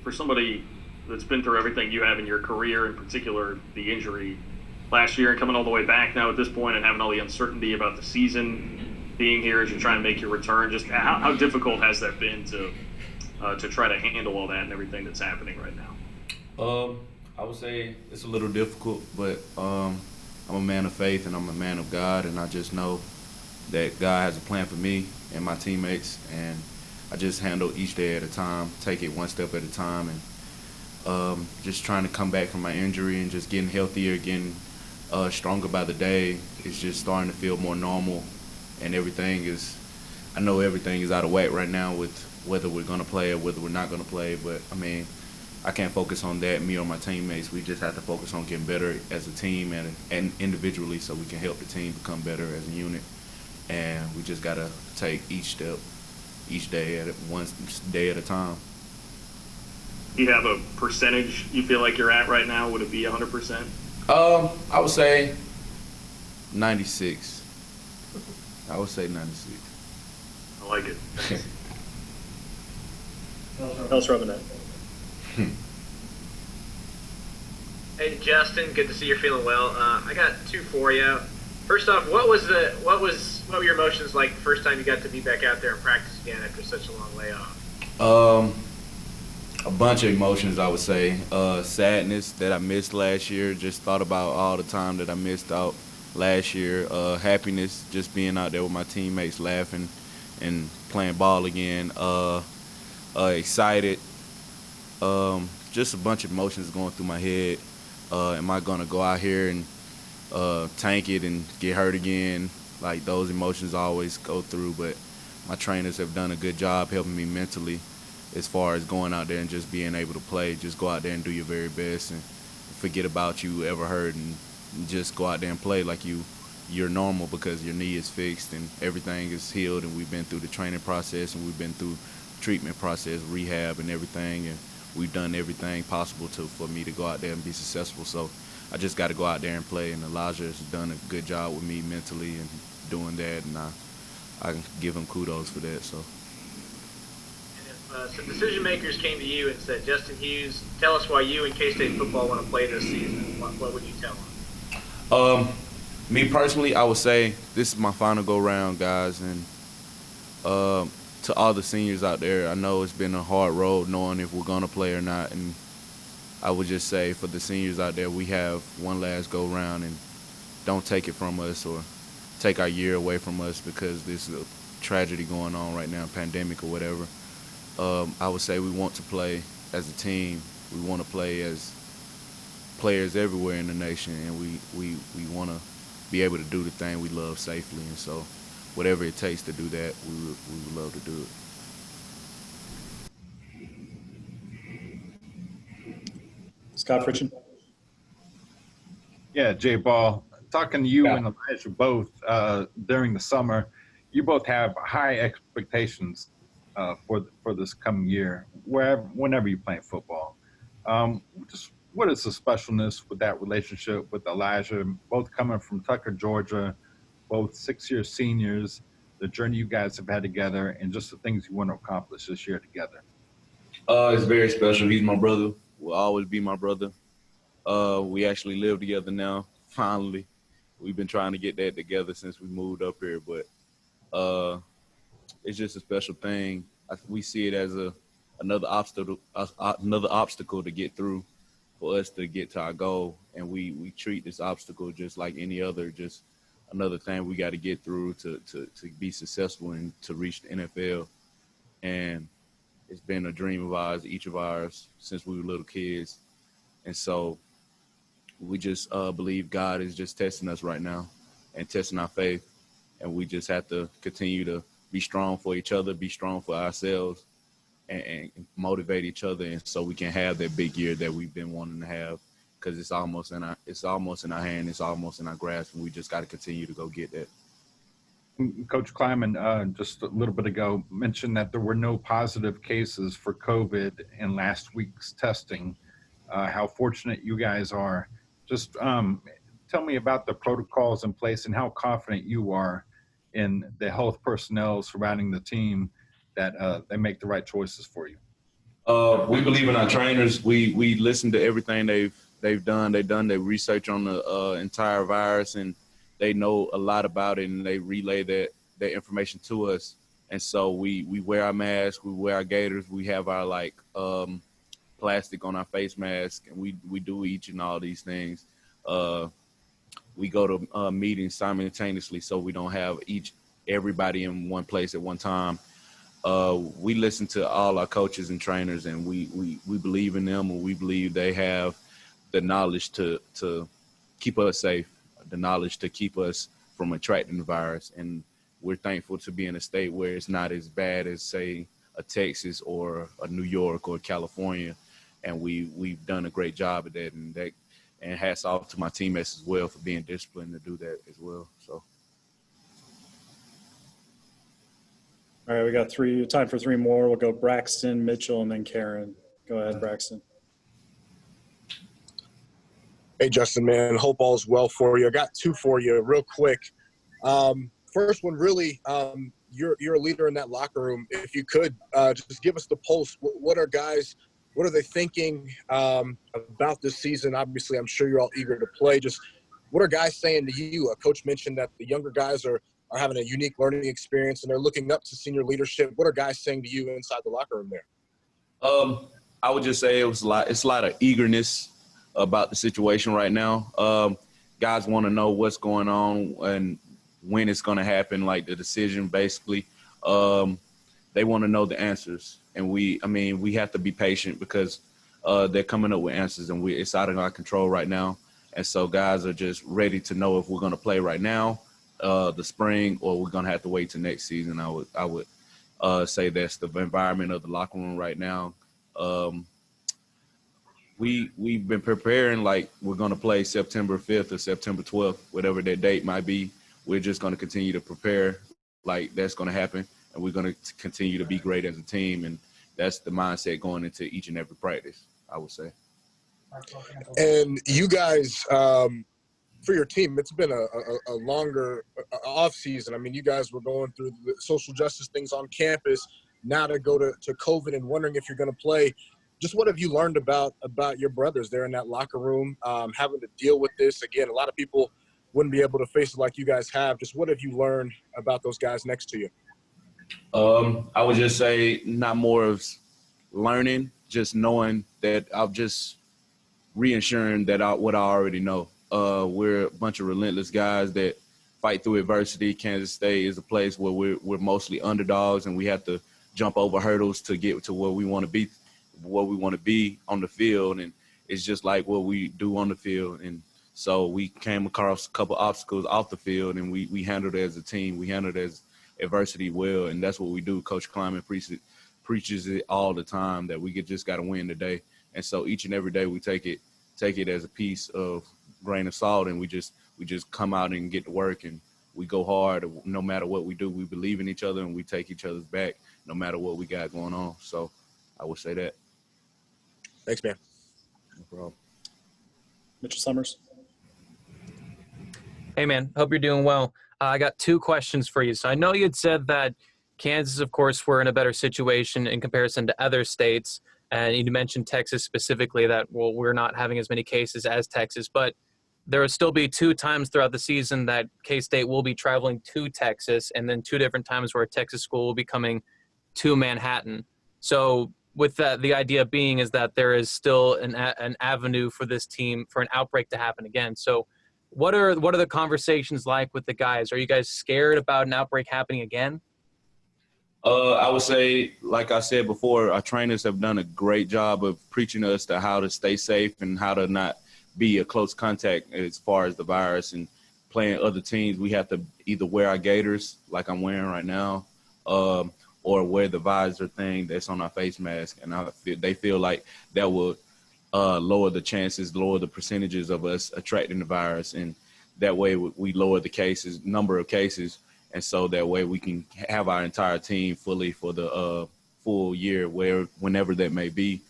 for somebody that's been through everything you have in your career, in particular the injury last year and coming all the way back now at this point and having all the uncertainty about the season being here as you try and make your return, just how difficult has that been to try to handle all that and everything that's happening right now? I would say it's a little difficult, but I'm a man of faith and I'm a man of God, and I just know that God has a plan for me and my teammates, and I just handle each day at a time, take it one step at a time, and just trying to come back from my injury and just getting healthier, getting stronger by the day. It's just starting to feel more normal, and everything is. I know everything is out of whack right now with whether we're gonna play or whether we're not gonna play, but I mean, I can't focus on that, me or my teammates. We just have to focus on getting better as a team and individually so we can help the team become better as a unit. And we just got to take each step, each day at it, one day at a time. Do you have a percentage you feel like you're at right now? Would it be 100%? I would say 96. I would say 96. I like it. Thanks. How's rubbing that? Hey Justin, good to see you're feeling well. I got two for you. First off, what were your emotions like the first time you got to be back out there and practice again after such a long layoff? A bunch of emotions, I would say. Sadness that I missed last year. Just thought about all the time that I missed out last year. Happiness, just being out there with my teammates, laughing and playing ball again. Excited. Just a bunch of emotions going through my head. Am I gonna go out here and tank it and get hurt again? Like those emotions always go through, but my trainers have done a good job helping me mentally as far as going out there and just being able to play. Just go out there and do your very best and forget about you ever hurt and just go out there and play like you're normal because your knee is fixed and everything is healed, and we've been through the training process and we've been through treatment process, rehab and everything, and we've done everything possible for me to go out there and be successful. So I just got to go out there and play, and Elijah has done a good job with me mentally and doing that, and I can give him kudos for that. So. And if some decision makers came to you and said, Justin Hughes, tell us why you and K-State football want to play this season, what would you tell them? Me personally, I would say this is my final go round, guys, and to all the seniors out there, I know it's been a hard road knowing if we're gonna play or not, and I would just say for the seniors out there, we have one last go round, and don't take it from us or take our year away from us because there's a tragedy going on right now, pandemic or whatever. I would say we want to play as a team. We want to play as players everywhere in the nation, and we want to be able to do the thing we love safely. And so whatever it takes to do that, we would love to do it. Scott Fritchen. Yeah, Jay Ball, talking to you Yeah. and Elijah both during the summer, you both have high expectations for this coming year, whenever you're playing football. Just what is the specialness with that relationship with Elijah, both coming from Tucker, Georgia, both 6-year seniors, the journey you guys have had together, and just the things you want to accomplish this year together? It's very special. He's my brother. Will always be my brother. We actually live together now. Finally, we've been trying to get that together since we moved up here, but it's just a special thing. We see it as another obstacle to get through for us to get to our goal, and we treat this obstacle just like any other, just another thing we got to get through to be successful and to reach the NFL. And it's been a dream of ours, each of ours, since we were little kids. And so we just believe God is just testing us right now and testing our faith. And we just have to continue to be strong for each other, be strong for ourselves, and motivate each other, and so we can have that big year that we've been wanting to have, because it's almost in our hand, it's almost in our grasp, and we just got to continue to go get that. Coach Kleiman, just a little bit ago, mentioned that there were no positive cases for COVID in last week's testing. How fortunate you guys are. Just tell me about the protocols in place and how confident you are in the health personnel surrounding the team that they make the right choices for you. We believe in our trainers. We listen to everything they've done. They've done their research on the entire virus, and they know a lot about it, and they relay that information to us. And so we wear our masks, we wear our gaiters, we have our plastic on our face mask, and we do each and all these things. We go to meetings simultaneously, so we don't have everybody in one place at one time. We listen to all our coaches and trainers, and we believe in them, and we believe they have the knowledge to keep us safe, the knowledge to keep us from attracting the virus. And we're thankful to be in a state where it's not as bad as, say, a Texas or a New York or California. And we've done a great job at that. And hats off to my teammates as well for being disciplined to do that as well. So. All right, we got time for three more. We'll go Braxton, Mitchell, and then Karen. Go ahead, Braxton. Hey, Justin, man. Hope all's well for you. I got two for you real quick. First one, really, you're a leader in that locker room. If you could just give us the pulse. What are they thinking about this season? Obviously, I'm sure you're all eager to play. Just what are guys saying to you? Coach mentioned that the younger guys are having a unique learning experience, and they're looking up to senior leadership. What are guys saying to you inside the locker room there? I would just say it's a lot of eagerness about the situation right now. Guys want to know what's going on and when it's going to happen, like the decision, basically. They want to know the answers. And we have to be patient because they're coming up with answers, and it's out of our control right now. And so guys are just ready to know if we're going to play right now, the spring, or we're going to have to wait till next season. I would say that's the environment of the locker room right now. We've been preparing like we're going to play September 5th or September 12th, whatever that date might be. We're just going to continue to prepare like that's going to happen, and we're going to continue to be great as a team. And that's the mindset going into each and every practice, I would say. And you guys, for your team, it's been a longer off season. I mean, you guys were going through the social justice things on campus. Now to go to COVID and wondering if you're going to play. Just what have you learned about your brothers there in that locker room, having to deal with this? Again, a lot of people wouldn't be able to face it like you guys have. Just what have you learned about those guys next to you? I would just say not more of learning, just knowing that I'm just reassuring that what I already know. We're a bunch of relentless guys that fight through adversity. Kansas State is a place where we're mostly underdogs, and we have to jump over hurdles to get to where we want to be on the field. And it's just like what we do on the field. And so we came across a couple obstacles off the field, and we handled it as a team. We handled it as adversity well, and that's what we do. Coach Kleiman preaches it all the time that we just got to win today. And so each and every day we take it as a piece of grain of salt, and we just come out and get to work, and we go hard no matter what we do. We believe in each other, and we take each other's back no matter what we got going on. So I would say that. Thanks, man. No problem. Mitchell Summers. Hey, man. Hope you're doing well. I got two questions for you. So I know you had said that Kansas, of course, we're in a better situation in comparison to other states. And you mentioned Texas specifically that, well, we're not having as many cases as Texas. But there will still be 2 times throughout the season that K-State will be traveling to Texas, and then 2 different times where a Texas school will be coming to Manhattan. So with that, the idea being is that there is still an avenue for this team for an outbreak to happen again. So what are the conversations like with the guys? Are you guys scared about an outbreak happening again? I would say, like I said before, our trainers have done a great job of preaching us to how to stay safe and how to not be a close contact as far as the virus. And playing other teams, we have to either wear our gaiters like I'm wearing right now, or wear the visor thing that's on our face mask. And they feel like that will lower the chances, lower the percentages of us attracting the virus. And that way we lower the number of cases. And so that way we can have our entire team fully for the full year, whenever that may be.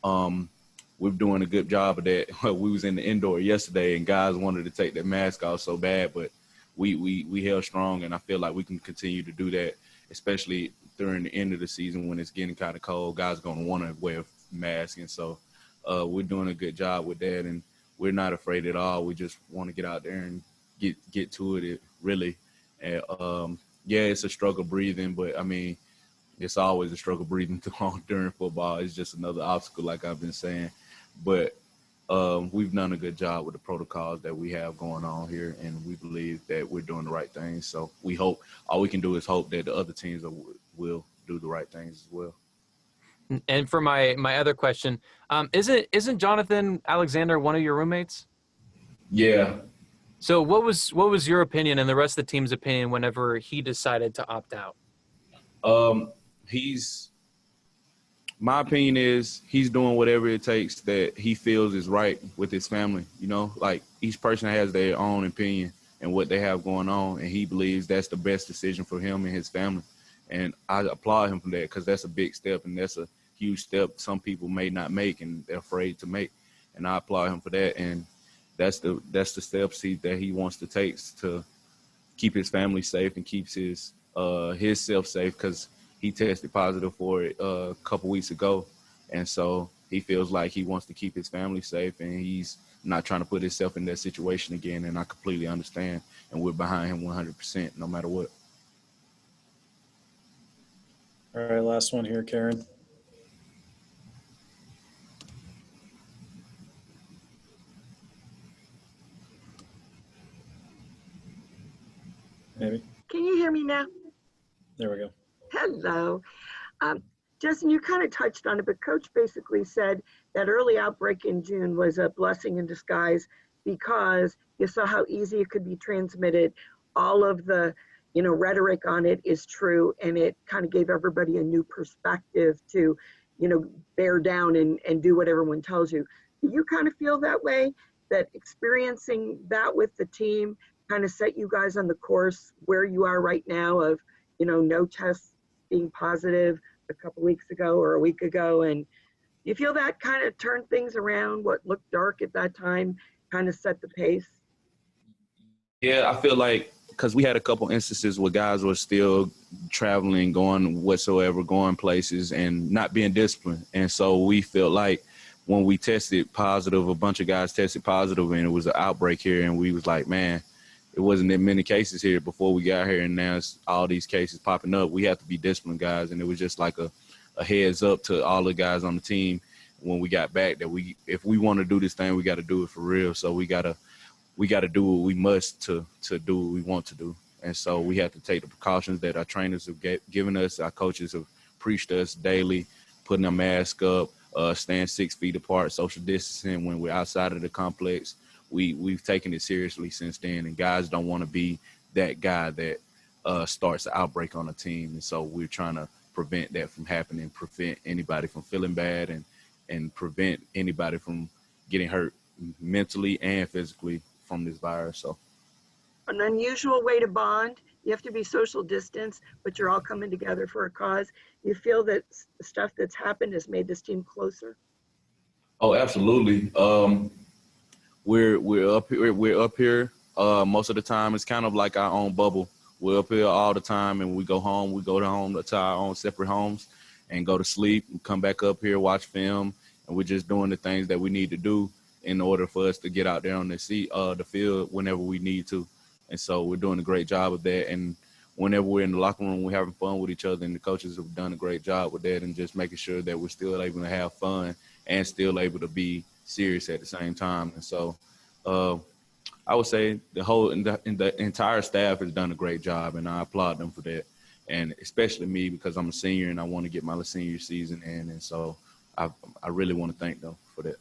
We're doing a good job of that. We was in the indoor yesterday, and guys wanted to take their mask off so bad, but we held strong, and I feel like we can continue to do that especially during the end of the season when it's getting kind of cold, guys are going to want to wear masks. And so we're doing a good job with that, and we're not afraid at all. We just want to get out there and get to it really. And, yeah, it's a struggle breathing, but, I mean, it's always a struggle breathing during football. It's just another obstacle, like I've been saying. But we've done a good job with the protocols that we have going on here, and we believe that we're doing the right things. So we hope – all we can do is hope that the other teams will do the right things as well. And for my other question, isn't Jonathan Alexander one of your roommates? Yeah. So what was your opinion and the rest of the team's opinion whenever he decided to opt out? My opinion is he's doing whatever it takes that he feels is right with his family. You know, like each person has their own opinion and what they have going on, and he believes that's the best decision for him and his family. And I applaud him for that, because that's a big step, and that's a huge step some people may not make and they're afraid to make. And I applaud him for that. And that's the steps that he wants to take to keep his family safe and keeps his self safe, because he tested positive for it a couple weeks ago. And so he feels like he wants to keep his family safe, and he's not trying to put himself in that situation again. And I completely understand, and we're behind him 100% no matter what. All right, last one here, Karen. Maybe. Can you hear me now? There we go. Hello. Justin, you kind of touched on it, but Coach basically said that early outbreak in June was a blessing in disguise because you saw how easy it could be transmitted. All of the, rhetoric on it is true, and it kind of gave everybody a new perspective to, bear down and do what everyone tells you. Do you kind of feel that way, that experiencing that with the team kind of set you guys on the course where you are right now of, no tests being positive a couple weeks ago or a week ago, and you feel that kind of turned things around? What looked dark at that time kind of set the pace? Yeah, I feel like because we had a couple instances where guys were still traveling, going places and not being disciplined. And so we felt like when we tested positive, a bunch of guys tested positive, and it was an outbreak here, and we was like, man, it wasn't that many cases here before we got here, and now it's all these cases popping up. We have to be disciplined, guys. And it was just like a heads up to all the guys on the team when we got back that if we want to do this thing, we got to do it for real. So we got to do what we must to do what we want to do. And so we have to take the precautions that our trainers have given us. Our coaches have preached us daily, putting a mask up, staying 6 feet apart, social distancing when we're outside of the complex. We've taken it seriously since then, and guys don't want to be that guy that starts an outbreak on a team. And so we're trying to prevent that from happening, prevent anybody from feeling bad, and prevent anybody from getting hurt mentally and physically from this virus. So An unusual way to bond. You have to be social distance, but you're all coming together for a cause. You feel that the stuff that's happened has made this team closer? Oh, absolutely. We're up here. Most of the time, it's kind of like our own bubble. We're up here all the time, and we go home. We go to our own separate homes, and go to sleep. And come back up here, watch film, and we're just doing the things that we need to do in order for us to get out there on the field whenever we need to. And so we're doing a great job of that. And whenever we're in the locker room, we're having fun with each other, and the coaches have done a great job with that, and just making sure that we're still able to have fun and still able to be serious at the same time. And so I would say the entire staff has done a great job, and I applaud them for that. And especially me, because I'm a senior and I want to get my senior season in. And so I really want to thank them for that.